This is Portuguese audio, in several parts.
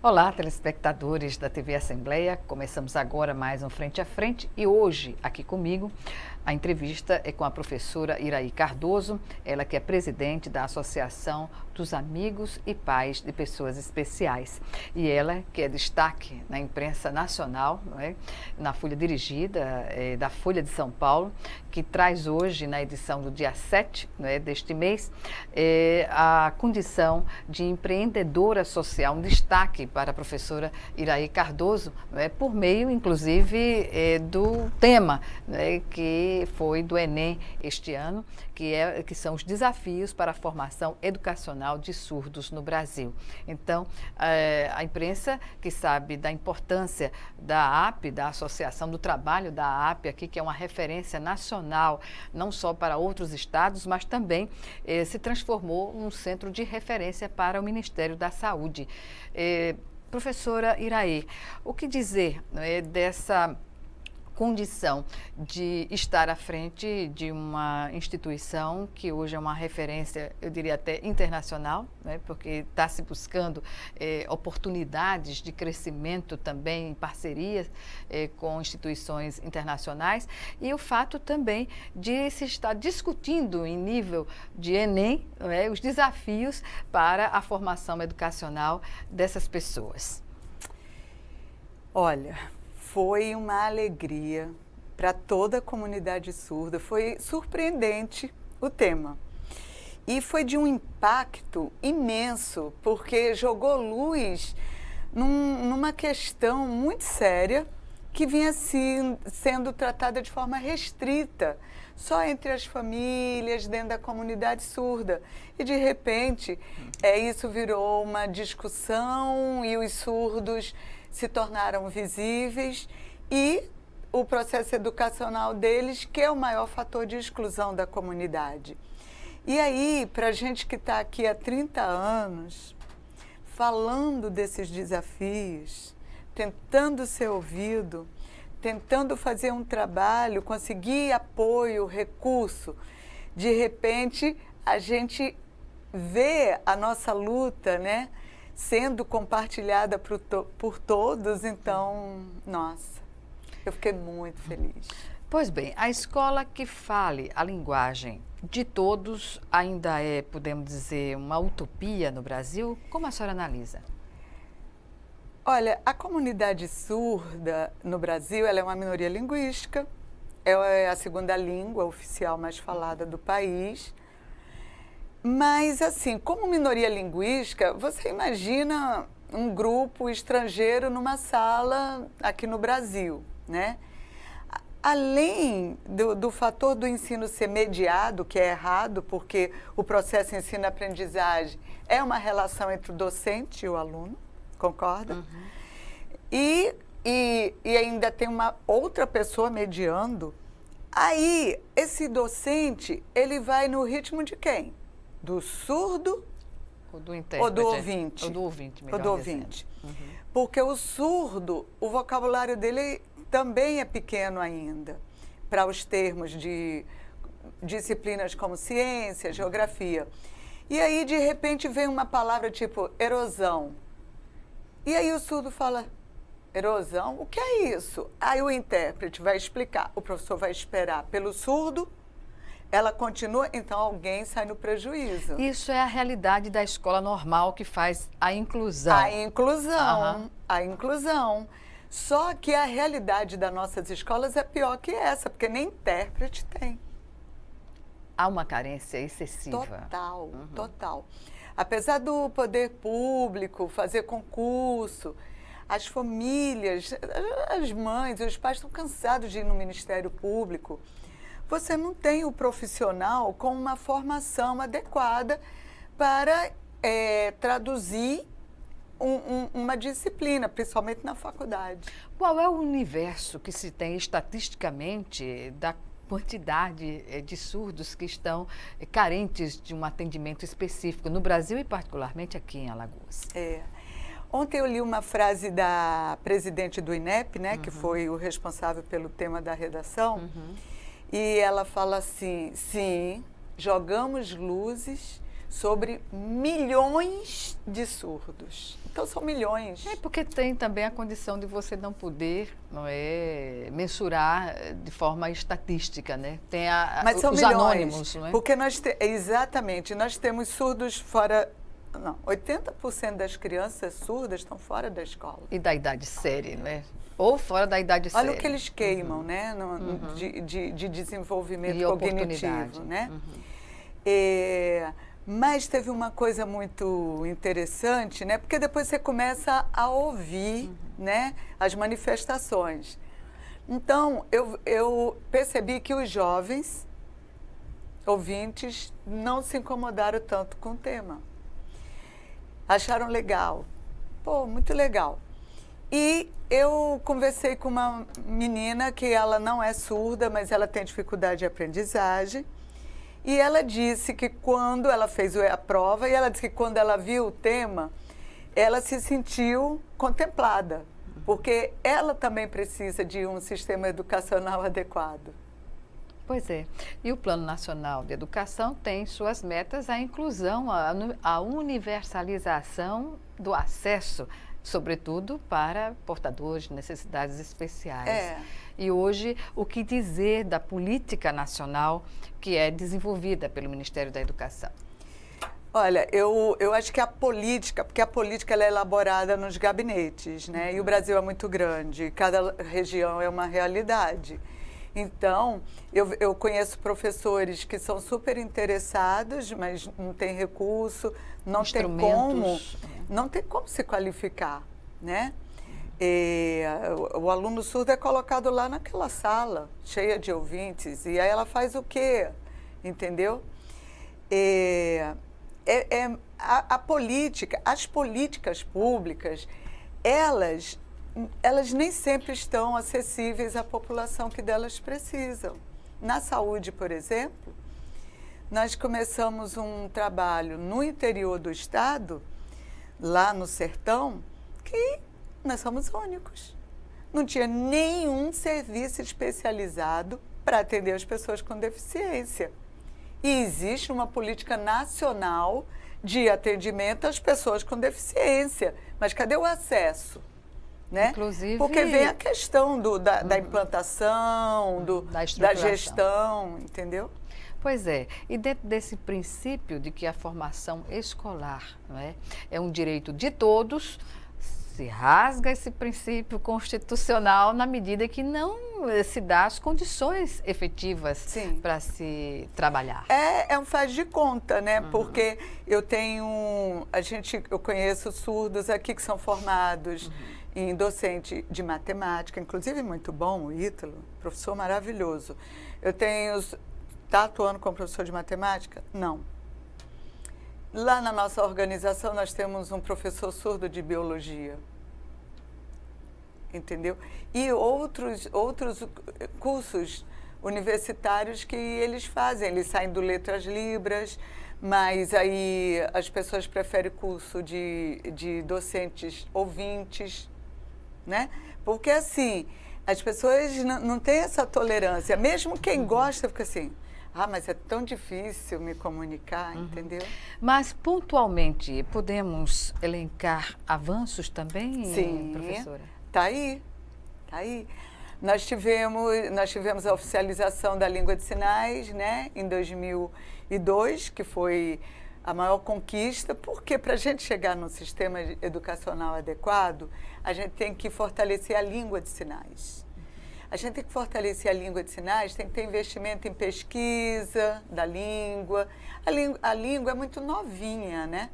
Olá, telespectadores da TV Assembleia. Começamos agora mais um Frente a Frente e hoje, aqui comigo, a entrevista é com a professora Iraí Cardoso, ela que é presidente da Associação dos Amigos e Pais de Pessoas Especiais. E ela que é destaque na imprensa nacional, não é? Na Folha Dirigida, da Folha de São Paulo, que traz hoje, na edição do dia 7, não é, deste mês, a condição de empreendedora social, um destaque para a professora Iraí Cardoso, não é, por meio, inclusive, do tema, não é, que foi do Enem este ano, que são os desafios para a formação educacional de surdos no Brasil. Então, a imprensa que sabe da importância da AP, da Associação do Trabalho da AP, aqui, que é uma referência nacional, não só para outros estados, mas também se transformou num centro de referência para o Ministério da Saúde. Professora Iraí, o que dizer, né, dessa condição de estar à frente de uma instituição que hoje é uma referência, eu diria até internacional, né, porque está se buscando oportunidades de crescimento também em parcerias com instituições internacionais, e o fato também de se estar discutindo em nível de Enem, né, os desafios para a formação educacional dessas pessoas. Olha, foi uma alegria para toda a comunidade surda, foi surpreendente o tema. E foi de um impacto imenso, porque jogou luz numa questão muito séria que vinha sendo tratada de forma restrita, só entre as famílias, dentro da comunidade surda. E, de repente, isso virou uma discussão e os surdos se tornaram visíveis e o processo educacional deles, que é o maior fator de exclusão da comunidade. E aí, para a gente que está aqui há 30 anos, falando desses desafios, tentando ser ouvido, tentando fazer um trabalho, conseguir apoio, recurso, de repente a gente vê a nossa luta, né, sendo compartilhada por todos, então, nossa, eu fiquei muito feliz. Pois bem, a escola que fale a linguagem de todos ainda é, podemos dizer, uma utopia no Brasil? Como a senhora analisa? Olha, a comunidade surda no Brasil, ela é uma minoria linguística, é a segunda língua oficial mais falada do país. Mas, assim, como minoria linguística, você imagina um grupo estrangeiro numa sala aqui no Brasil, né? Além do fator do ensino ser mediado, que é errado, porque o processo ensino-aprendizagem é uma relação entre o docente e o aluno, concorda? Uhum. E ainda tem uma outra pessoa mediando. Aí, esse docente, ele vai no ritmo de quem? Do surdo ou do ouvinte? Ou do ouvinte, melhor ou do ouvinte. Uhum. Porque o surdo, o vocabulário dele também é pequeno ainda, para os termos de disciplinas como ciência, geografia. E aí, de repente, vem uma palavra tipo erosão. E aí o surdo fala, erosão? O que é isso? Aí o intérprete vai explicar, o professor vai esperar pelo surdo, ela continua, então alguém sai no prejuízo. Isso é a realidade da escola normal que faz a inclusão. A inclusão, uhum. A inclusão. Só que a realidade das nossas escolas é pior que essa, porque nem intérprete tem. Há uma carência excessiva. Total, uhum. Total. Apesar do poder público fazer concurso, as famílias, as mães, os pais estão cansados de ir no Ministério Público. Você não tem o profissional com uma formação adequada para traduzir uma disciplina, principalmente na faculdade. Qual é o universo que se tem estatisticamente da quantidade de surdos que estão carentes de um atendimento específico no Brasil e particularmente aqui em Alagoas? Ontem eu li uma frase da presidente do INEP, né, uhum. que foi o responsável pelo tema da redação, uhum. E ela fala assim, sim, jogamos luzes sobre milhões de surdos. Então, são milhões. É porque tem também a condição de você não poder, não é, mensurar de forma estatística, né? Tem Mas são os milhões, anônimos, não é? porque exatamente, nós temos surdos fora... Não, 80% das crianças surdas estão fora da escola. E da idade séria, né? Ou fora da idade séria. Olha o que eles queimam, né? De desenvolvimento e cognitivo, né? Mas teve uma coisa muito interessante, né? Porque depois você começa a ouvir, né, as manifestações. Então, eu percebi que os jovens ouvintes não se incomodaram tanto com o tema. Acharam legal. Pô, muito legal. E eu conversei com uma menina que ela não é surda, mas ela tem dificuldade de aprendizagem. E ela disse que quando ela fez a prova, e ela disse que quando ela viu o tema, ela se sentiu contemplada, porque ela também precisa de um sistema educacional adequado. Pois é. E o Plano Nacional de Educação tem suas metas a inclusão, a universalização do acesso, sobretudo para portadores de necessidades especiais. E hoje, o que dizer da política nacional que é desenvolvida pelo Ministério da Educação? Olha, eu acho que a política, porque a política ela é elaborada nos gabinetes, né? E o Brasil é muito grande, cada região é uma realidade. Então, eu conheço professores que são super interessados, mas não tem recurso, não tem como se qualificar, né? O aluno surdo é colocado lá naquela sala, cheia de ouvintes, e aí ela faz o quê? Entendeu? A política, as políticas públicas, elas nem sempre estão acessíveis à população que delas precisam. Na saúde, por exemplo, nós começamos um trabalho no interior do estado, lá no sertão, que nós somos únicos. Não tinha nenhum serviço especializado para atender as pessoas com deficiência. E existe uma política nacional de atendimento às pessoas com deficiência. Mas cadê o acesso? Né? Inclusive... Porque vem a questão da implantação, da gestão, entendeu? Pois é, e dentro desse princípio de que a formação escolar, não é um direito de todos, se rasga esse princípio constitucional na medida que não se dá as condições efetivas para se trabalhar. É um faz de conta, né? Porque eu conheço surdos aqui que são formados em docente de matemática, inclusive muito bom, o Ítalo, professor maravilhoso. Está atuando como professor de matemática? Não. Lá na nossa organização nós temos um professor surdo de biologia, entendeu? E outros cursos universitários que eles fazem, eles saem do Letras Libras, mas aí as pessoas preferem curso de docentes ouvintes, né? Porque assim, as pessoas não têm essa tolerância, mesmo quem gosta fica assim, mas é tão difícil me comunicar, entendeu? Mas, pontualmente, podemos elencar avanços também, sim, professora? Está aí. Nós tivemos a oficialização da língua de sinais, né, em 2002, que foi a maior conquista, porque para a gente chegar num sistema educacional adequado, a gente tem que fortalecer a língua de sinais. A gente tem que fortalecer a língua de sinais, tem que ter investimento em pesquisa da língua. A língua é muito novinha, né?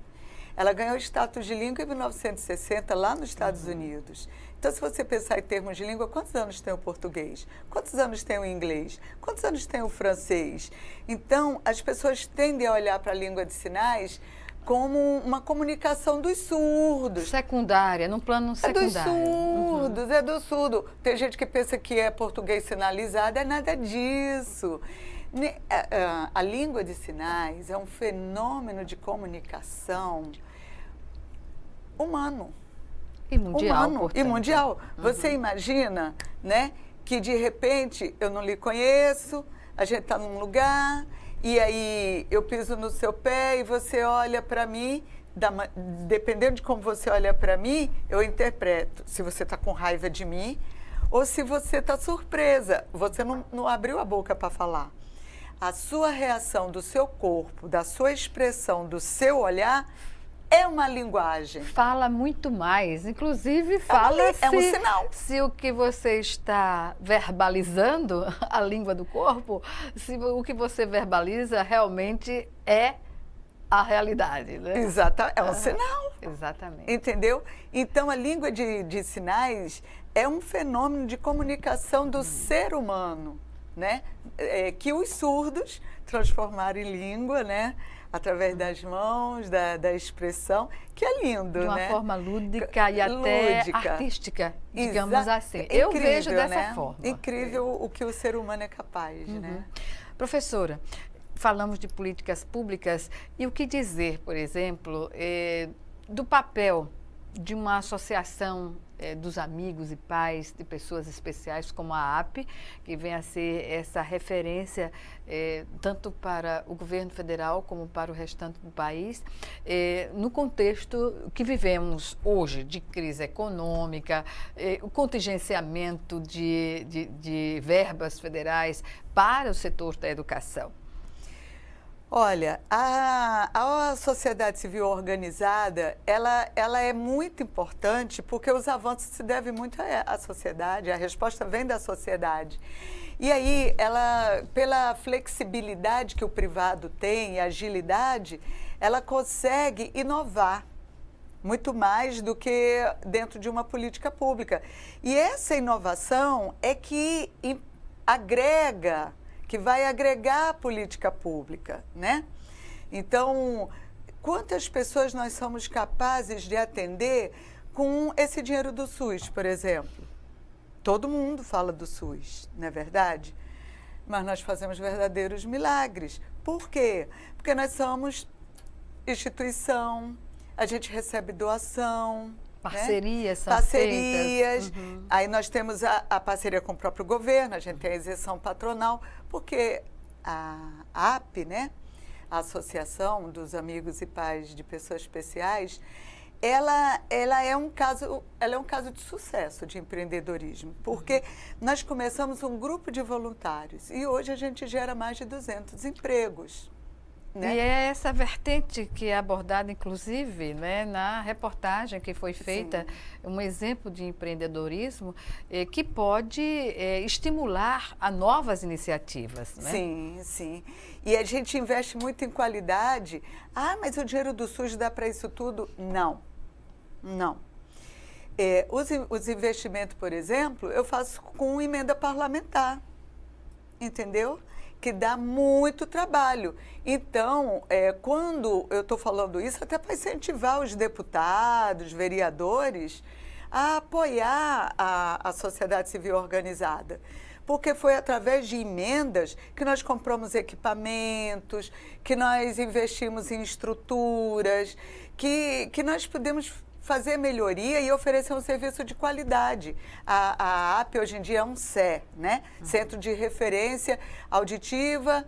Ela ganhou status de língua em 1960, lá nos Estados Unidos. Então, se você pensar em termos de língua, quantos anos tem o português? Quantos anos tem o inglês? Quantos anos tem o francês? Então, as pessoas tendem a olhar para a língua de sinais como uma comunicação dos surdos. Secundária, num plano secundário. É do surdo. Tem gente que pensa que é português sinalizado, é nada disso. A língua de sinais é um fenômeno de comunicação humano. E mundial, E mundial. Você imagina, né, que de repente eu não lhe conheço, a gente está num lugar e aí eu piso no seu pé e você olha para mim, dependendo de como você olha para mim, eu interpreto se você está com raiva de mim ou se você está surpresa. Você não abriu a boca para falar. A sua reação do seu corpo, da sua expressão, do seu olhar, é uma linguagem. Fala muito mais, inclusive fala é um sinal. Se o que você está verbalizando, a língua do corpo, se o que você verbaliza realmente é a realidade, né? Exato, é um sinal. Exatamente. Entendeu? Então, a língua de sinais é um fenômeno de comunicação do ser humano, né? Que os surdos transformaram em língua, né? Através das mãos, da expressão, que é lindo, de uma né? forma lúdica e até artística, digamos assim. Eu vejo dessa forma. Incrível o que o ser humano é capaz, né? Professora, falamos de políticas públicas e o que dizer, por exemplo, do papel de uma associação dos amigos e pais de pessoas especiais como a AP, que vem a ser essa referência tanto para o governo federal como para o restante do país, no contexto que vivemos hoje de crise econômica, o contingenciamento de verbas federais para o setor da educação. Olha, a sociedade civil organizada, ela é muito importante porque os avanços se devem muito à sociedade, a resposta vem da sociedade. E aí, ela, pela flexibilidade que o privado tem e agilidade, ela consegue inovar muito mais do que dentro de uma política pública. E essa inovação é que agrega, que vai agregar a política pública, né? Então, quantas pessoas nós somos capazes de atender com esse dinheiro do SUS, por exemplo? Todo mundo fala do SUS, não é verdade? Mas nós fazemos verdadeiros milagres. Por quê? Porque nós somos instituição, a gente recebe doação, parcerias, né? Parcerias. Aí nós temos a parceria com o próprio governo, a gente tem a isenção patronal, porque a AP, né, a Associação dos Amigos e Pais de Pessoas Especiais, ela é um caso de sucesso de empreendedorismo, porque nós começamos um grupo de voluntários e hoje a gente gera mais de 200 empregos. Né? E é essa vertente que é abordada, inclusive, né, na reportagem que foi feita, um exemplo de empreendedorismo que pode estimular a novas iniciativas. Né? Sim, sim. E a gente investe muito em qualidade. Ah, mas o dinheiro do SUS dá para isso tudo? Não, não. Os investimentos, por exemplo, eu faço com emenda parlamentar, entendeu? Que dá muito trabalho. Então, quando eu estou falando isso, até para incentivar os deputados, vereadores, a apoiar a sociedade civil organizada. Porque foi através de emendas que nós compramos equipamentos, que nós investimos em estruturas, que nós podemos fazer melhoria e oferecer um serviço de qualidade. A AP hoje em dia é um CE, né? Centro de Referência Auditiva,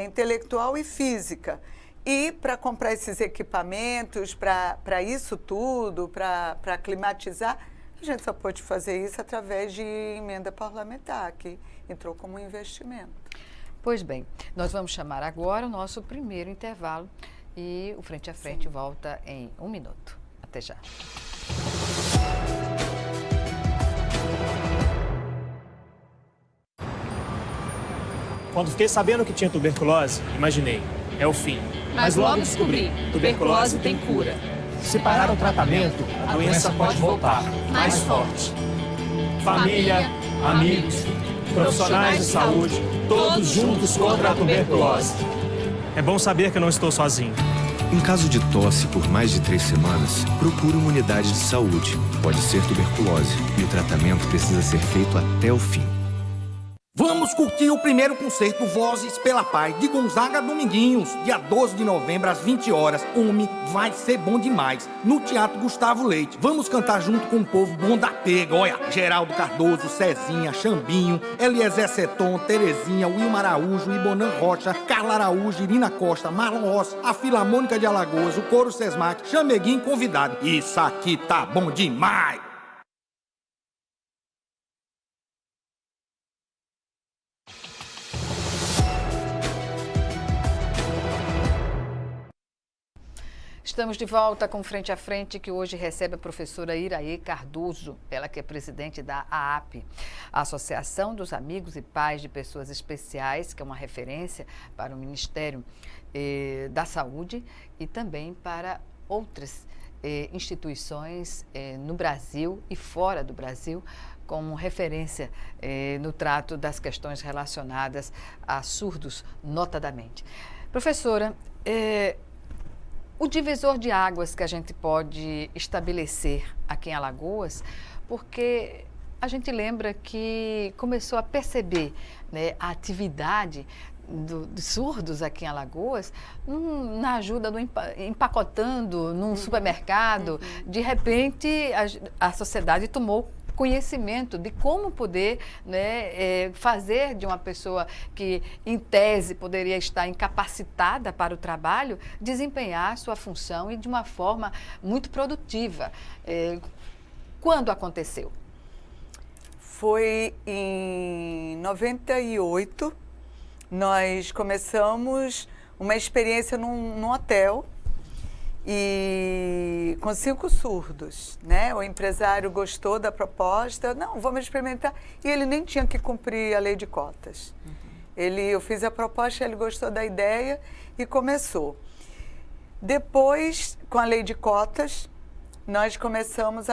Intelectual e Física. E para comprar esses equipamentos, para isso tudo, para climatizar, a gente só pode fazer isso através de emenda parlamentar, que entrou como investimento. Pois bem, nós vamos chamar agora o nosso primeiro intervalo e o Frente a Frente volta em 1 minuto. Até já. Quando fiquei sabendo que tinha tuberculose, imaginei, é o fim. Mas logo descobri, tuberculose tem cura. Se parar o tratamento, a doença pode voltar, mais forte. Família, amigos, profissionais de saúde, todos juntos contra a tuberculose. É bom saber que eu não estou sozinho. Em caso de tosse por mais de 3 semanas, procure uma unidade de saúde. Pode ser tuberculose e o tratamento precisa ser feito até o fim. Vamos curtir o primeiro concerto Vozes pela Paz de Gonzaga Dominguinhos, dia 12 de novembro às 20 horas. Homem, vai ser bom demais, no Teatro Gustavo Leite. Vamos cantar junto com o povo bom da pega, olha, Geraldo Cardoso, Cezinha, Xambinho, Eliezer Seton, Terezinha, Wilmar Araújo, Ibonan Rocha, Carla Araújo, Irina Costa, Marlon Ross, a Filarmônica de Alagoas, o Coro Sesmac, Chameguinho convidado. Isso aqui tá bom demais! Estamos de volta com Frente a Frente, que hoje recebe a professora Iraí Cardoso, ela que é presidente da AAP, a Associação dos Amigos e Pais de Pessoas Especiais, que é uma referência para o Ministério da Saúde e também para outras instituições no Brasil e fora do Brasil, como referência no trato das questões relacionadas a surdos, notadamente. Professora, o divisor de águas que a gente pode estabelecer aqui em Alagoas, porque a gente lembra que começou a perceber, né, a atividade dos surdos aqui em Alagoas na ajuda do empacotando num supermercado. De repente, a sociedade tomou conhecimento de como poder, né, fazer de uma pessoa que, em tese, poderia estar incapacitada para o trabalho, desempenhar sua função e de uma forma muito produtiva. Quando aconteceu? Foi em 98, nós começamos uma experiência num hotel, e com 5 surdos, né? O empresário gostou da proposta, não, vamos experimentar. E ele nem tinha que cumprir a lei de cotas. Eu fiz a proposta, ele gostou da ideia e começou. Depois, com a lei de cotas, nós começamos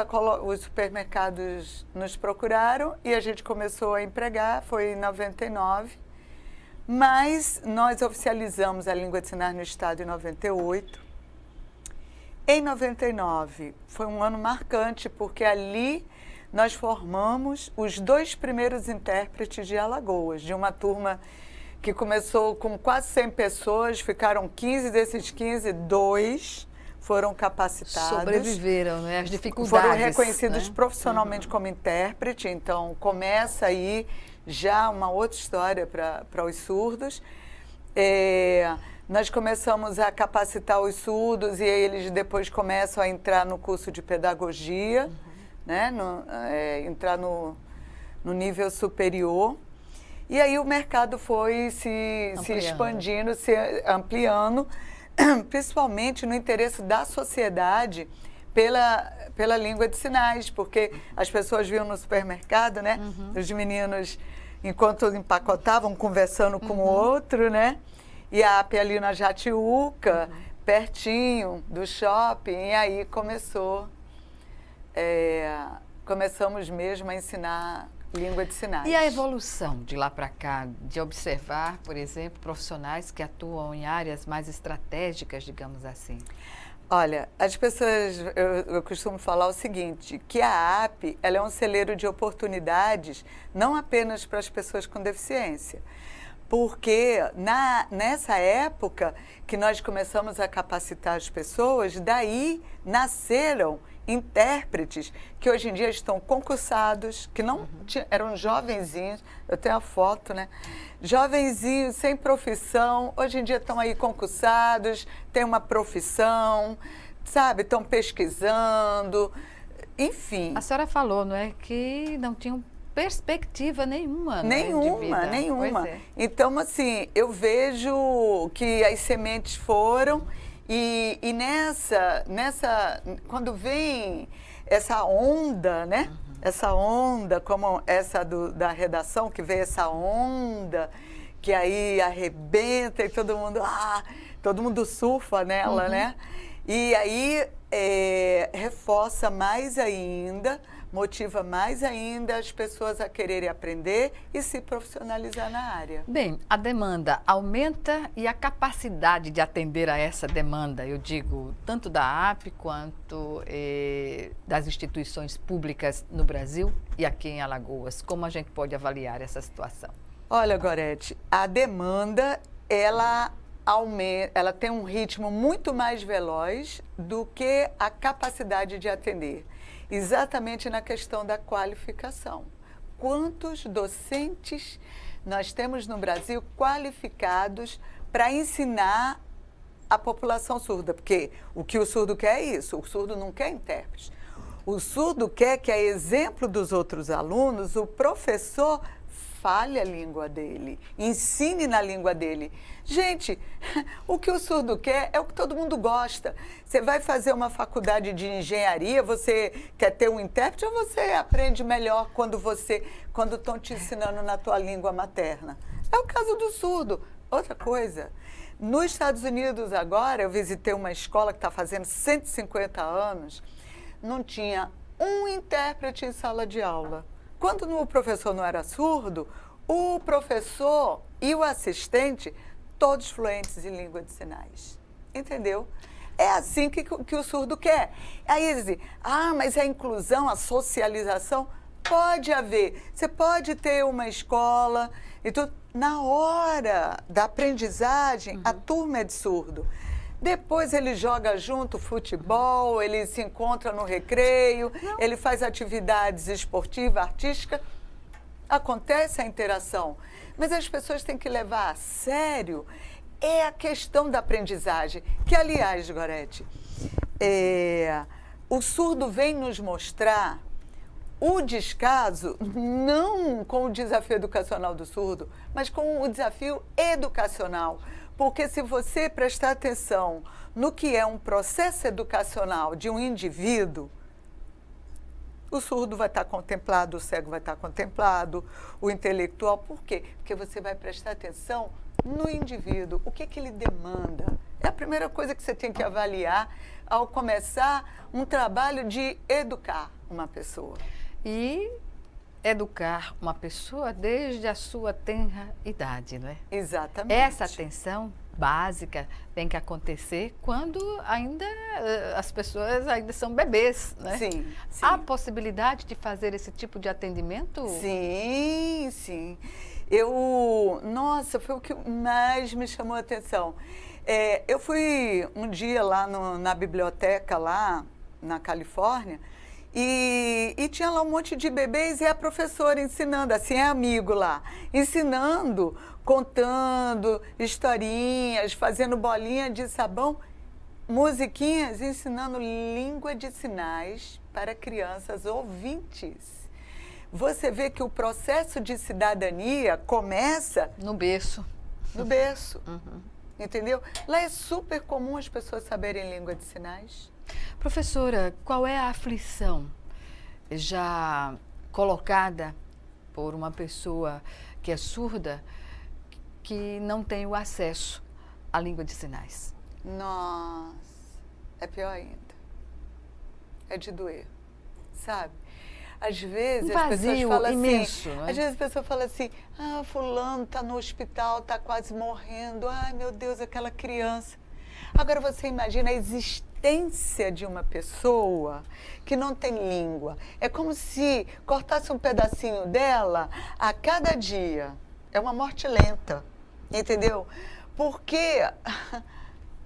os supermercados nos procuraram e a gente começou a empregar, foi em 99. Mas nós oficializamos a língua de sinais no estado em 98. Em 99, foi um ano marcante, porque ali nós formamos os 2 primeiros intérpretes de Alagoas, de uma turma que começou com quase 100 pessoas, ficaram 15, desses 15, 2 foram capacitados. Sobreviveram, né, às dificuldades. Foram reconhecidos, né, profissionalmente como intérprete, então começa aí já uma outra história para os surdos. Nós começamos a capacitar os surdos e eles depois começam a entrar no curso de pedagogia, né? Entrar no nível superior. E aí o mercado foi se expandindo, se ampliando, principalmente no interesse da sociedade pela língua de sinais, porque as pessoas viam no supermercado, né? Os meninos, enquanto empacotavam, conversando com o outro, né? E a APE ali na Jatiuca, pertinho do shopping, e aí começamos mesmo a ensinar língua de sinais. E a evolução de lá para cá, de observar, por exemplo, profissionais que atuam em áreas mais estratégicas, digamos assim? Olha, as pessoas, eu costumo falar o seguinte, que a APE, ela é um celeiro de oportunidades, não apenas para as pessoas com deficiência, porque nessa época que nós começamos a capacitar as pessoas, daí nasceram intérpretes que hoje em dia estão concursados, que não eram jovenzinhos, eu tenho a foto, né? Jovenzinhos sem profissão, hoje em dia estão aí concursados, têm uma profissão, sabe? Estão pesquisando, enfim. A senhora falou, não é, que não tinham perspectiva nenhuma, nenhuma, de vida. Nenhuma. Então, assim, eu vejo que as sementes foram e nessa quando vem essa onda, né? Essa onda, como essa da redação, que vem essa onda, que aí arrebenta e todo mundo surfa nela, né? E aí reforça mais ainda, motiva mais ainda as pessoas a quererem aprender e se profissionalizar na área. Bem, a demanda aumenta e a capacidade de atender a essa demanda, eu digo, tanto da APE quanto das instituições públicas no Brasil e aqui em Alagoas. Como a gente pode avaliar essa situação? Olha, Gorete, a demanda, ela tem um ritmo muito mais veloz do que a capacidade de atender, exatamente na questão da qualificação. Quantos docentes nós temos no Brasil qualificados para ensinar a população surda? Porque o que o surdo quer é isso, o surdo não quer intérprete. O surdo quer que, a exemplo dos outros alunos, o professor fale a língua dele, ensine na língua dele. Gente, o que o surdo quer é o que todo mundo gosta. Você vai fazer uma faculdade de engenharia, você quer ter um intérprete ou você aprende melhor quando estão te ensinando na tua língua materna? É o caso do surdo. Outra coisa, nos Estados Unidos agora, eu visitei uma escola que está fazendo 150 anos, não tinha um intérprete em sala de aula. Quando o professor não era surdo, o professor e o assistente, todos fluentes em língua de sinais. Entendeu? É assim que o surdo quer. Aí eles dizem, mas a inclusão, a socialização, pode haver. Você pode ter uma escola e tudo. Na hora da aprendizagem, a turma é de surdo. Depois ele joga junto futebol, ele se encontra no recreio, ele faz atividades esportivas, artísticas. Acontece a interação. Mas as pessoas têm que levar a sério a questão da aprendizagem. Que, aliás, Gorete, o surdo vem nos mostrar o descaso, não com o desafio educacional do surdo, mas com o desafio educacional. Porque se você prestar atenção no que é um processo educacional de um indivíduo, o surdo vai estar contemplado, o cego vai estar contemplado, o intelectual. Por quê? Porque você vai prestar atenção no indivíduo, o que ele demanda. É a primeira coisa que você tem que avaliar ao começar um trabalho de educar uma pessoa. E educar uma pessoa desde a sua tenra idade, não é? Exatamente. Essa atenção básica tem que acontecer quando ainda as pessoas ainda são bebês, né? Sim, sim. Há possibilidade de fazer esse tipo de atendimento? Sim, sim. Nossa, foi o que mais me chamou a atenção. Eu fui um dia lá na biblioteca, lá na Califórnia, e tinha lá um monte de bebês e a professora ensinando, assim, é amigo lá, ensinando, contando historinhas, fazendo bolinha de sabão, musiquinhas, ensinando língua de sinais para crianças ouvintes. Você vê que o processo de cidadania começa no berço. No berço, entendeu? Lá é super comum as pessoas saberem língua de sinais. Professora, qual é a aflição já colocada por uma pessoa que é surda, que não tem o acesso à língua de sinais? Nossa, é pior ainda. É de doer, sabe? Às vezes um as pessoas falam imenso, assim, não é? Às vezes a pessoa fala assim, fulano está no hospital, está quase morrendo, ai meu Deus, aquela criança. Agora você imagina a existência de uma pessoa que não tem língua. É como se cortasse um pedacinho dela a cada dia. É uma morte lenta, entendeu? Porque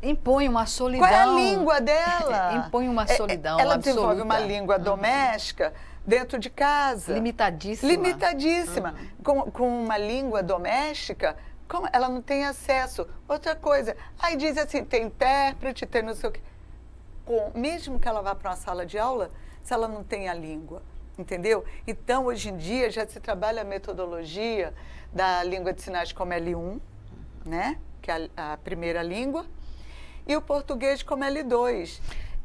impõe uma solidão. Qual é a língua dela? Impõe uma solidão Ela absoluta. desenvolve uma língua doméstica dentro de casa. Limitadíssima. Limitadíssima. Com uma língua doméstica, ela não tem acesso. Outra coisa, aí diz assim, tem intérprete, tem não sei o quê. Mesmo que ela vá para uma sala de aula, se ela não tem a língua, entendeu? Então, hoje em dia, já se trabalha a metodologia da língua de sinais como L1, né? Que é a primeira língua, e o português como L2.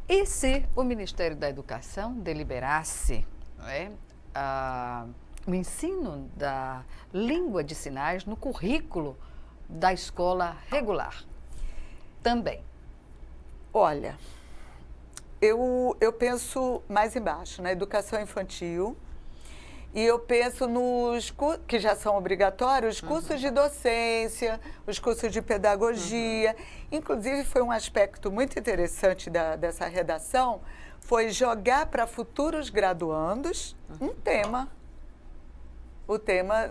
E se o Ministério da Educação deliberasse, não é, o ensino da língua de sinais no currículo da escola regular também? Olha, eu penso mais embaixo, na educação infantil, e eu penso nos que já são obrigatórios, os cursos de docência, os cursos de pedagogia. Inclusive, foi um aspecto muito interessante dessa redação, foi jogar para futuros graduandos um tema. O tema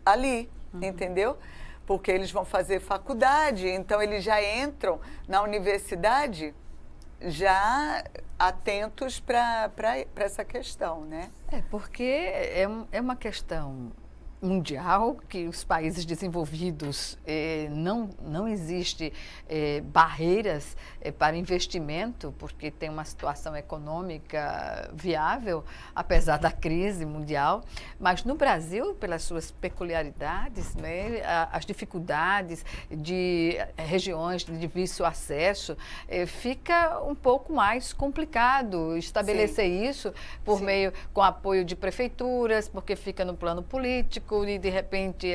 ali, entendeu? Porque eles vão fazer faculdade, então eles já entram na universidade já atentos para essa questão, né? Porque é uma questão mundial que os países desenvolvidos não existe barreiras para investimento, porque tem uma situação econômica viável, apesar da crise mundial. Mas no Brasil, pelas suas peculiaridades, né, as dificuldades de regiões de difícil acesso, fica um pouco mais complicado estabelecer isso por meio com apoio de prefeituras, porque fica no plano político, e de repente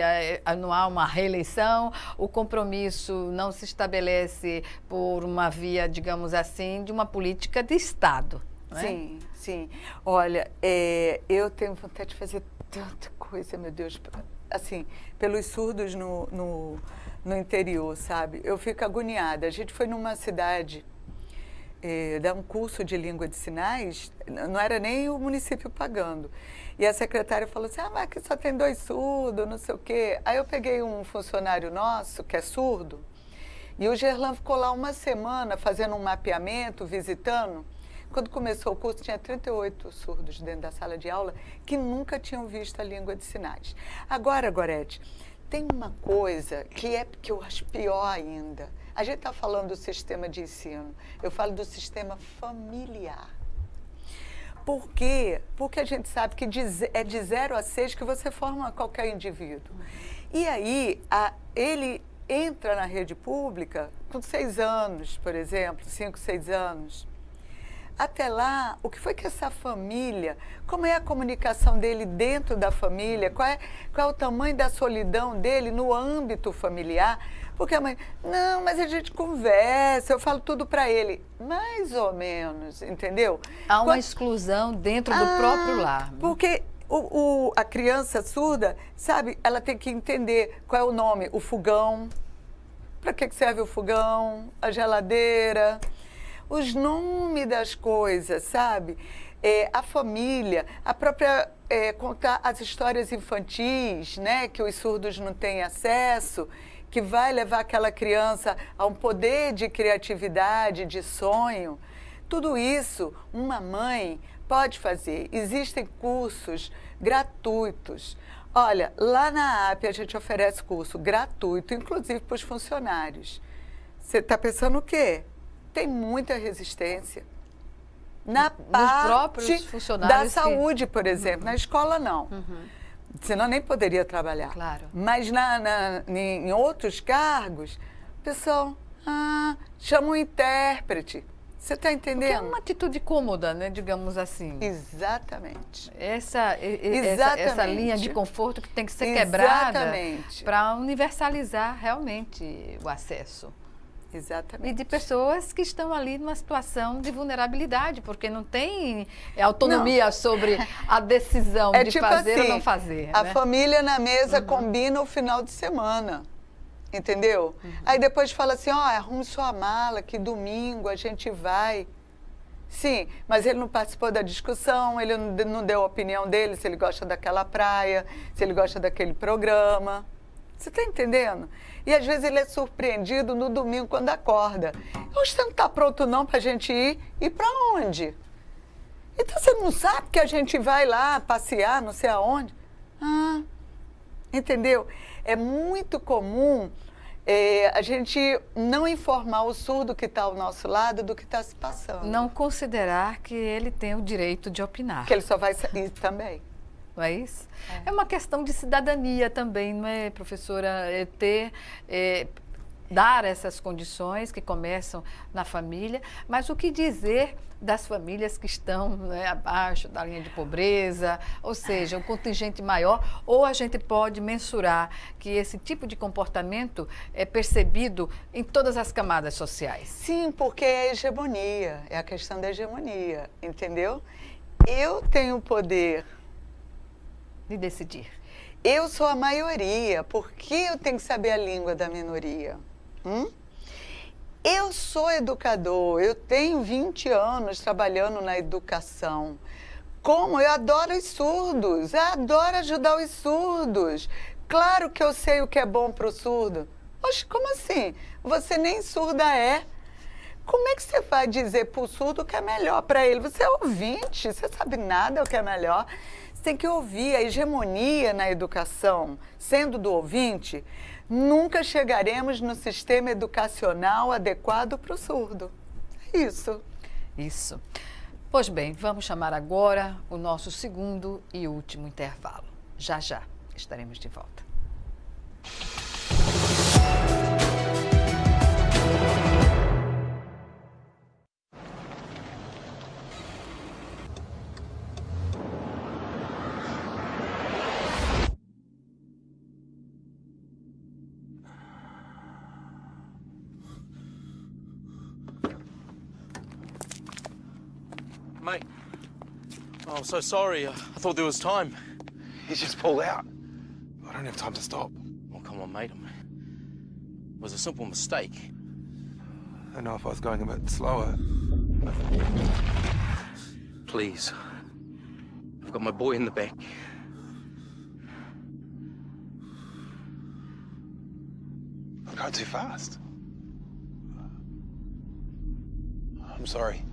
não há uma reeleição, o compromisso não se estabelece por uma via, digamos assim, de uma política de Estado. Não é? Sim, sim. Olha, eu tenho vontade de fazer tanta coisa, meu Deus, assim, pelos surdos no interior, sabe? Eu fico agoniada. A gente foi numa cidade dar um curso de língua de sinais, não era nem o município pagando. E a secretária falou assim, mas aqui só tem 2 surdos, não sei o quê. Aí eu peguei um funcionário nosso, que é surdo, e o Gerlan ficou lá uma semana fazendo um mapeamento, visitando. Quando começou o curso, tinha 38 surdos dentro da sala de aula que nunca tinham visto a língua de sinais. Agora, Gorete, tem uma coisa que eu acho pior ainda. A gente está falando do sistema de ensino, eu falo do sistema familiar. Por quê? Porque a gente sabe que é de 0 a 6 que você forma qualquer indivíduo. E aí, ele entra na rede pública com 6 anos, por exemplo, 5, 6 anos. Até lá, o que foi que essa família, como é a comunicação dele dentro da família, qual é o tamanho da solidão dele no âmbito familiar? Porque a mãe, não, mas a gente conversa, eu falo tudo para ele. Mais ou menos, entendeu? Há uma exclusão dentro do próprio lar. Porque a criança surda, sabe, ela tem que entender qual é o nome, o fogão, para que serve o fogão, a geladeira, os nomes das coisas, sabe? A família, a própria contar as histórias infantis, né, que os surdos não têm acesso, que vai levar aquela criança a um poder de criatividade, de sonho. Tudo isso uma mãe pode fazer. Existem cursos gratuitos. Olha, lá na AP a gente oferece curso gratuito, inclusive para os funcionários. Você está pensando o quê? Tem muita resistência. Na parte próprios funcionários da saúde, por exemplo. Na escola, não. Senão nem poderia trabalhar. Claro. Mas em outros cargos, o pessoal chama um intérprete. Você está entendendo? Que é uma atitude cômoda, né, digamos assim. Exatamente. Essa linha de conforto que tem que ser quebrada para universalizar realmente o acesso. Exatamente. E de pessoas que estão ali numa situação de vulnerabilidade, porque não tem autonomia sobre a decisão de tipo fazer assim, ou não fazer. A né? família na mesa combina o final de semana, entendeu? Aí depois fala assim, arrume sua mala, que domingo a gente vai. Sim, mas ele não participou da discussão, ele não deu a opinião dele, se ele gosta daquela praia, se ele gosta daquele programa. Você está entendendo? E às vezes ele é surpreendido no domingo quando acorda. Hoje você não está pronto não para a gente ir? Ir para onde? Então você não sabe que a gente vai lá passear, não sei aonde? Entendeu? É muito comum a gente não informar o surdo que está ao nosso lado do que está se passando. Não considerar que ele tem o direito de opinar. Que ele só vai sair também. Não é isso? É uma questão de cidadania também, não é, professora? Dar essas condições que começam na família, mas o que dizer das famílias que estão, né, abaixo da linha de pobreza, ou seja, um contingente maior, ou a gente pode mensurar que esse tipo de comportamento é percebido em todas as camadas sociais? Sim, porque é hegemonia, é a questão da hegemonia, entendeu? Eu tenho o poder de decidir. Eu sou a maioria, por que eu tenho que saber a língua da minoria? Eu sou educador, eu tenho 20 anos trabalhando na educação. Eu adoro os surdos, eu adoro ajudar os surdos. Claro que eu sei o que é bom para o surdo. Oxe, como assim? Você nem surda é. Como é que você vai dizer para o surdo o que é melhor para ele? Você é ouvinte, você sabe nada o que é melhor. Você tem que ouvir. A hegemonia na educação, sendo do ouvinte, nunca chegaremos no sistema educacional adequado para o surdo. É isso. Isso. Pois bem, vamos chamar agora o nosso segundo e último intervalo. Já já estaremos de volta. Mate. Oh, I'm so sorry. I thought there was time. He's just pulled out. I don't have time to stop. Oh, come on, mate. It was a simple mistake. I don't know if I was going a bit slower. Please. I've got my boy in the back. I'm going too fast. I'm sorry.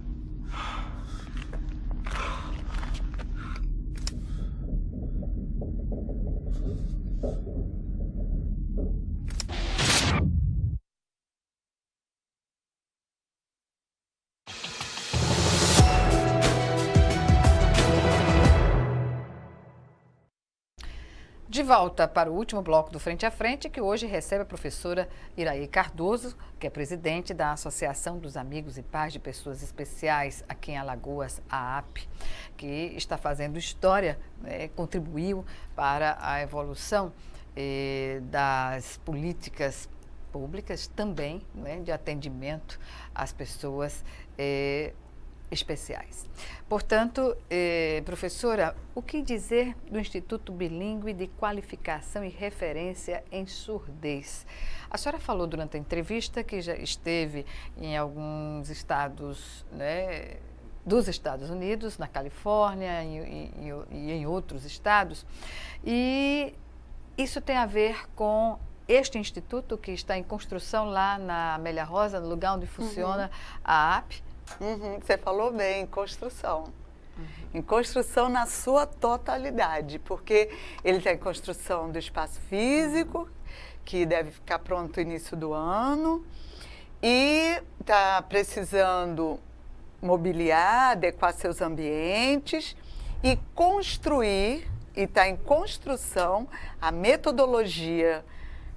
De volta para o último bloco do Frente a Frente, que hoje recebe a professora Iraí Cardoso, que é presidente da Associação dos Amigos e Pais de Pessoas Especiais aqui em Alagoas, a AAP, que está fazendo história, contribuiu para a evolução das políticas públicas também, de atendimento às pessoas especiais. Portanto, professora, o que dizer do Instituto Bilíngue de Qualificação e Referência em Surdez? A senhora falou durante a entrevista que já esteve em alguns estados, dos Estados Unidos, na Califórnia e em outros estados, e isso tem a ver com este instituto que está em construção lá na Amélia Rosa, no lugar onde funciona a AAP. Você falou bem, em construção. Em construção na sua totalidade, porque ele está em construção do espaço físico, que deve ficar pronto no início do ano, e está precisando mobiliar, adequar seus ambientes e construir, e está em construção, a metodologia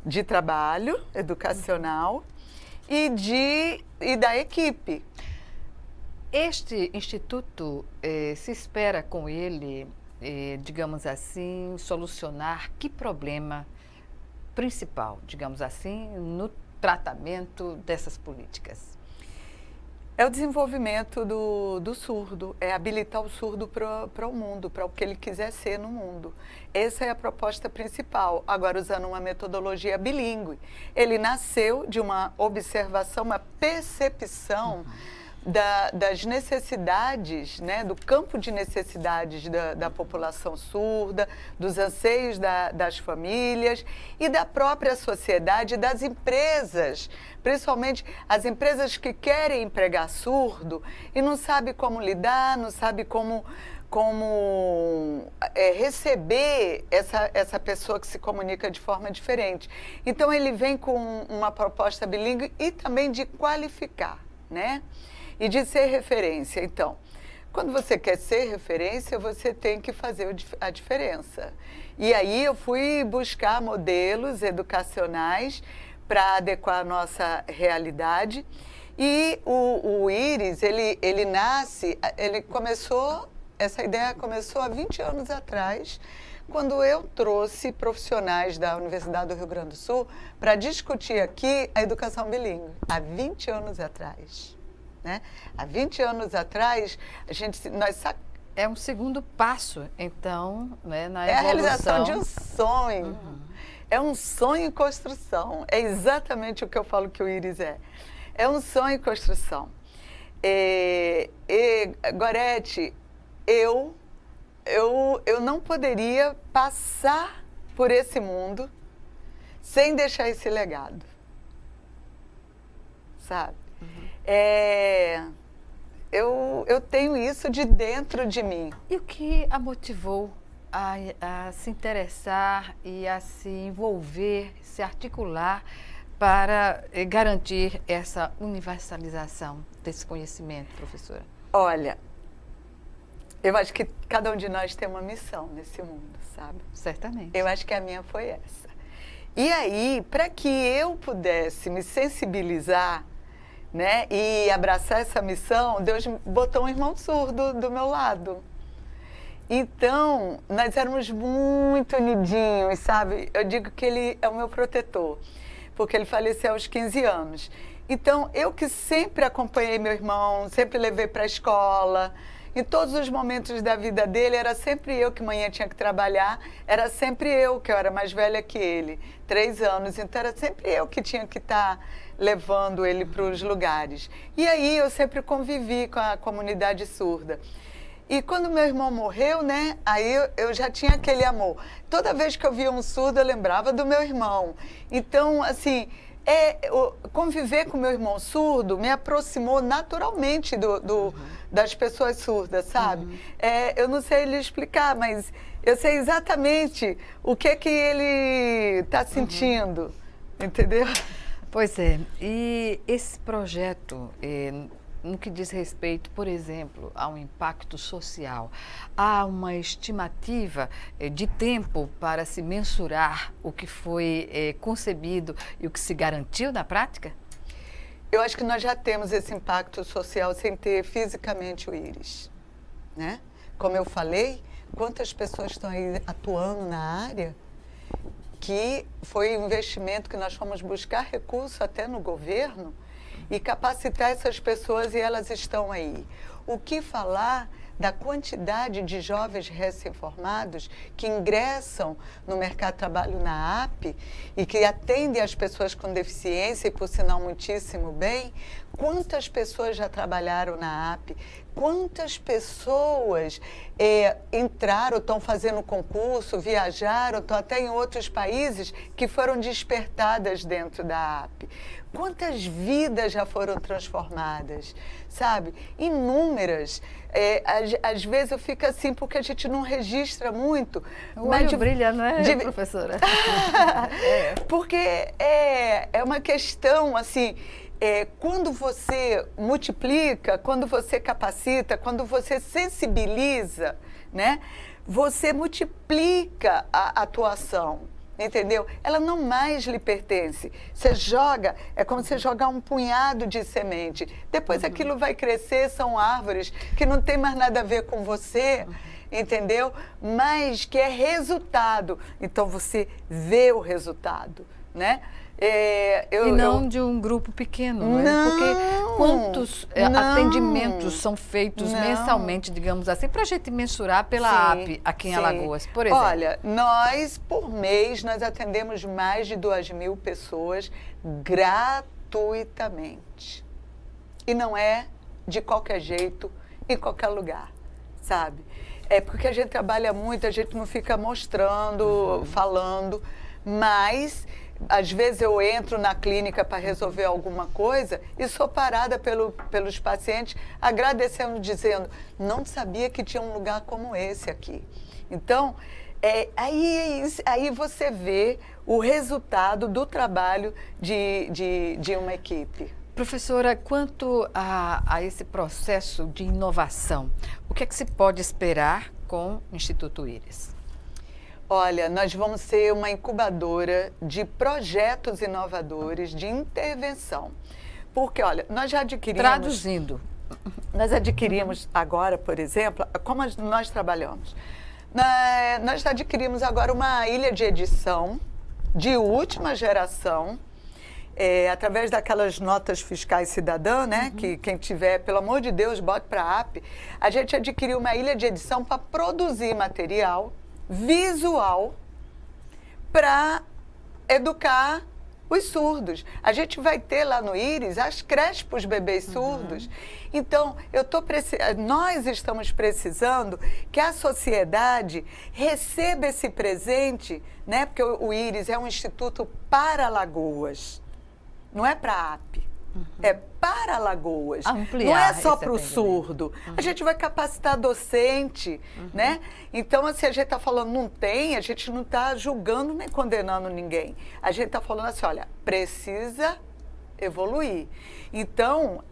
de trabalho educacional e da equipe. Este instituto, se espera com ele, digamos assim, solucionar que problema principal, digamos assim, no tratamento dessas políticas? É o desenvolvimento do surdo, é habilitar o surdo para o mundo, para o que ele quiser ser no mundo. Essa é a proposta principal, agora usando uma metodologia bilíngue. Ele nasceu de uma observação, uma percepção das necessidades, do campo de necessidades da população surda, dos anseios das famílias e da própria sociedade, das empresas, principalmente as empresas que querem empregar surdo e não sabem como lidar, não sabem como receber essa pessoa que se comunica de forma diferente. Então, ele vem com uma proposta bilíngue e também de qualificar, e de ser referência. Então, quando você quer ser referência, você tem que fazer a diferença. E aí eu fui buscar modelos educacionais para adequar a nossa realidade. E o Iris, essa ideia começou há 20 anos atrás, quando eu trouxe profissionais da Universidade do Rio Grande do Sul para discutir aqui a educação bilíngue, há 20 anos atrás. Há 20 anos atrás, É um segundo passo, então, na evolução. É a realização de um sonho. É um sonho em construção. É exatamente o que eu falo que o Iris é. É um sonho em construção. Gorete, eu não poderia passar por esse mundo sem deixar esse legado, sabe? Eu tenho isso de dentro de mim. E o que a motivou a se interessar e a se envolver, se articular para garantir essa universalização desse conhecimento, professora? Olha, eu acho que cada um de nós tem uma missão nesse mundo, sabe? Certamente. Eu acho que a minha foi essa. E aí, para que eu pudesse me sensibilizar, né, e abraçar essa missão, Deus botou um irmão surdo do meu lado. Então, nós éramos muito unidinhos, sabe? Eu digo que ele é o meu protetor, porque ele faleceu aos 15 anos. Então, eu que sempre acompanhei meu irmão, sempre levei para a escola, em todos os momentos da vida dele, era sempre eu que manhã tinha que trabalhar, era sempre eu, que eu era mais velha que ele, 3 anos, então era sempre eu que tinha que estar levando ele para os lugares. E aí eu sempre convivi com a comunidade surda. E quando meu irmão morreu, né, aí eu já tinha aquele amor. Toda vez que eu via um surdo, eu lembrava do meu irmão. Então, assim, conviver com meu irmão surdo me aproximou naturalmente das pessoas surdas, sabe? Eu não sei lhe explicar, mas eu sei exatamente o que ele está sentindo, entendeu? Pois é, e esse projeto, no que diz respeito, por exemplo, ao impacto social, há uma estimativa de tempo para se mensurar o que foi concebido e o que se garantiu na prática? Eu acho que nós já temos esse impacto social sem ter fisicamente o íris, né? Como eu falei, quantas pessoas estão aí atuando na área, que foi um investimento que nós fomos buscar recurso até no governo e capacitar essas pessoas, e elas estão aí. O que falar da quantidade de jovens recém-formados que ingressam no mercado de trabalho na AP e que atendem as pessoas com deficiência, e por sinal muitíssimo bem. Quantas pessoas já trabalharam na AP? Quantas pessoas entraram, estão fazendo concurso, viajaram, estão até em outros países que foram despertadas dentro da AP? Quantas vidas já foram transformadas, sabe? Inúmeras. Às vezes eu fico assim, porque a gente não registra muito. O olho brilha, não é, professora? Porque é uma questão, assim, quando você multiplica, quando você capacita, quando você sensibiliza, né? Você multiplica a atuação. Entendeu? Ela não mais lhe pertence. Você joga, é como você jogar um punhado de semente. Depois aquilo vai crescer, são árvores que não tem mais nada a ver com você, entendeu? Mas que é resultado. Então você vê o resultado, né? E não de um grupo pequeno, não é? Porque quantos atendimentos são feitos mensalmente, digamos assim, para a gente mensurar pela AP aqui em Alagoas, por exemplo? Olha, nós, por mês, nós atendemos mais de 2.000 pessoas gratuitamente. E não é de qualquer jeito, em qualquer lugar, sabe? É porque a gente trabalha muito, a gente não fica mostrando, falando, mas às vezes eu entro na clínica para resolver alguma coisa e sou parada pelos pacientes agradecendo, dizendo, não sabia que tinha um lugar como esse aqui. Então, aí você vê o resultado do trabalho de uma equipe. Professora, quanto a esse processo de inovação, o que é que se pode esperar com o Instituto Íris? Olha, nós vamos ser uma incubadora de projetos inovadores de intervenção. Porque, olha, nós já adquirimos... Traduzindo. Nós adquirimos agora, por exemplo, como nós trabalhamos. Nós adquirimos agora uma ilha de edição de última geração, através daquelas notas fiscais cidadã, né? Que quem tiver, pelo amor de Deus, bote para a AP. A gente adquiriu uma ilha de edição para produzir material visual para educar os surdos. A gente vai ter lá no Íris as creches para os bebês surdos. Então, nós estamos precisando que a sociedade receba esse presente, né? Porque o Íris é um instituto para Alagoas, não é para a AP. É para Alagoas, Ampliar não é só esse para o surdo. A gente vai capacitar docente, né? Então, assim, a gente está falando, não tem, a gente não está julgando nem condenando ninguém. A gente está falando assim, olha, precisa evoluir. Então,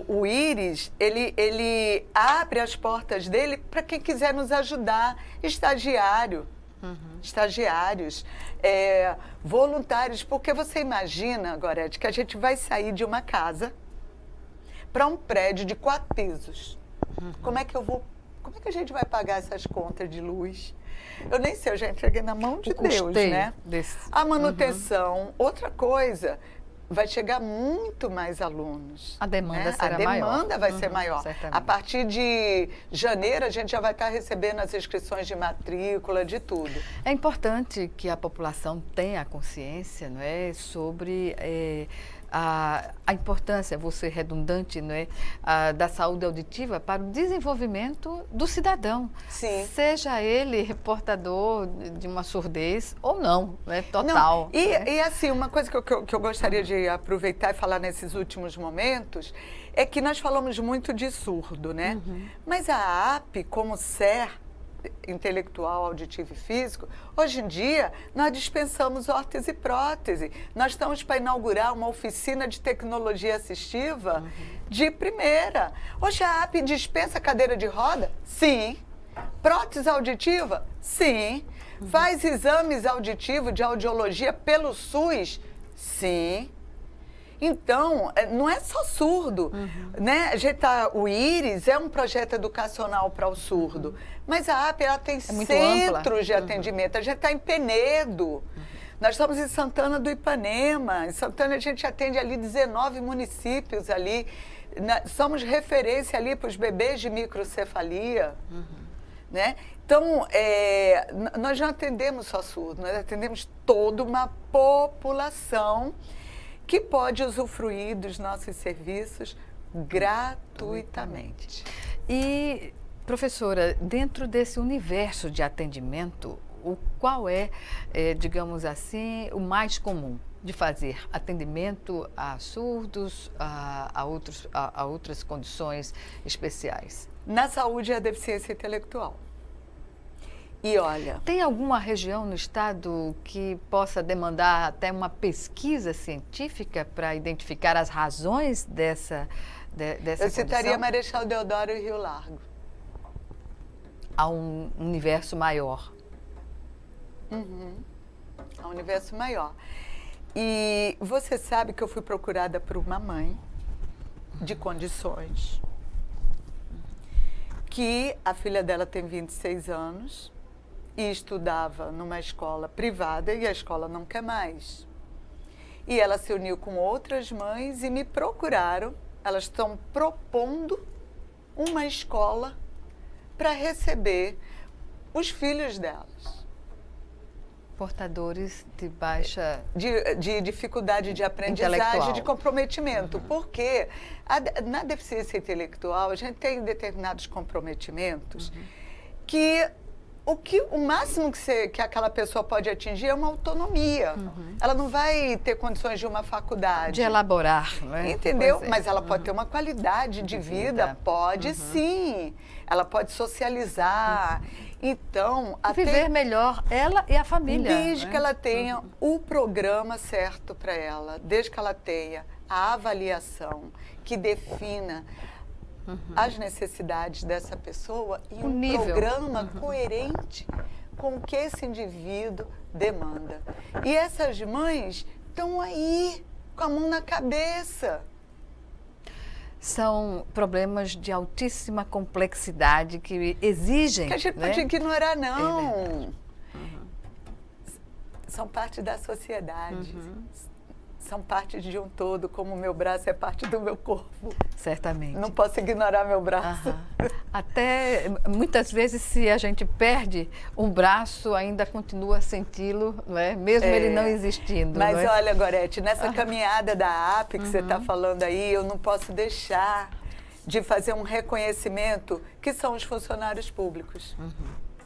o Íris, ele abre as portas dele para quem quiser nos ajudar, estagiários, voluntários, porque você imagina, Gorete, que a gente vai sair de uma casa para um prédio de 4 pisos. Como é que a gente vai pagar essas contas de luz? Eu nem sei, eu já entreguei na mão de Deus, né? A manutenção, outra coisa, vai chegar muito mais alunos. A demanda será maior. A demanda vai ser maior. Certamente. A partir de janeiro, a gente já vai estar recebendo as inscrições de matrícula, de tudo. É importante que a população tenha consciência, não é, sobre a importância, vou ser redundante, não é, da saúde auditiva para o desenvolvimento do cidadão. Sim. Seja ele portador de uma surdez ou não, né, total. Não, e assim, uma coisa que eu gostaria de aproveitar e falar nesses últimos momentos é que nós falamos muito de surdo, né? Mas a AP, como SER, intelectual, auditivo e físico, hoje em dia nós dispensamos órtese e prótese. Nós estamos para inaugurar uma oficina de tecnologia assistiva de primeira. Hoje a AP dispensa cadeira de roda? Sim. Prótese auditiva? Sim. Faz exames auditivos de audiologia pelo SUS? Sim. Então, não é só surdo, né? O Íris é um projeto educacional para o surdo, mas a AP ela tem centros de atendimento. A gente está em Penedo, nós estamos em Santana do Ipanema. Em Santana a gente atende ali 19 municípios ali. Somos referência ali para os bebês de microcefalia, né? Então, nós não atendemos só surdo, nós atendemos toda uma população que pode usufruir dos nossos serviços gratuitamente. E, professora, dentro desse universo de atendimento, qual é, digamos assim, o mais comum de fazer atendimento a surdos, a outras condições especiais? Na saúde é a deficiência intelectual. E olha... Tem alguma região no estado que possa demandar até uma pesquisa científica para identificar as razões dessa Eu citaria condição? Marechal Deodoro e Rio Largo. Há um universo maior. Há um universo maior. E você sabe que eu fui procurada por uma mãe de condições, que a filha dela tem 26 anos, e estudava numa escola privada e a escola não quer mais. E ela se uniu com outras mães e me procuraram. Elas estão propondo uma escola para receber os filhos delas. Portadores de baixa... De dificuldade de aprendizagem, de comprometimento. Porque na deficiência intelectual, a gente tem determinados comprometimentos que... O máximo que aquela pessoa pode atingir é uma autonomia. Ela não vai ter condições de uma faculdade. De elaborar, né? Entendeu? Mas ela pode ter uma qualidade de vida. Pode sim. Ela pode socializar. Então... Viver melhor ela e a família. Desde que ela tenha o programa certo para ela. Desde que ela tenha a avaliação que defina as necessidades dessa pessoa e um programa coerente com o que esse indivíduo demanda. E essas mães estão aí, com a mão na cabeça. São problemas de altíssima complexidade que exigem... Que a gente pode ignorar, não. São parte da sociedade. são parte de um todo, como o meu braço é parte do meu corpo. Certamente. Não posso ignorar meu braço. Até muitas vezes, se a gente perde um braço, ainda continua a senti-lo, não é? Mesmo ele não existindo. Mas não é? olha, Gorete, nessa caminhada da AP que você está falando aí, eu não posso deixar de fazer um reconhecimento que são os funcionários públicos.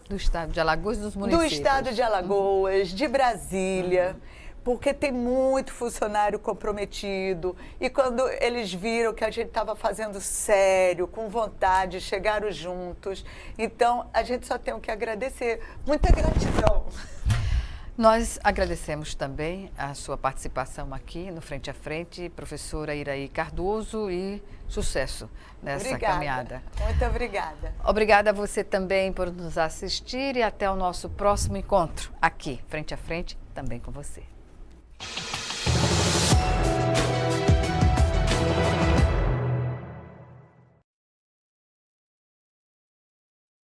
Do estado de Alagoas e dos municípios. Do estado de Alagoas, de Brasília, porque tem muito funcionário comprometido. E quando eles viram que a gente estava fazendo sério, com vontade, chegaram juntos. Então, a gente só tem o que agradecer. Muita gratidão. Nós agradecemos também a sua participação aqui no Frente a Frente, professora Iraí Cardoso, e sucesso nessa caminhada. Muito obrigada. Obrigada a você também por nos assistir e até o nosso próximo encontro aqui, Frente a Frente, também com você.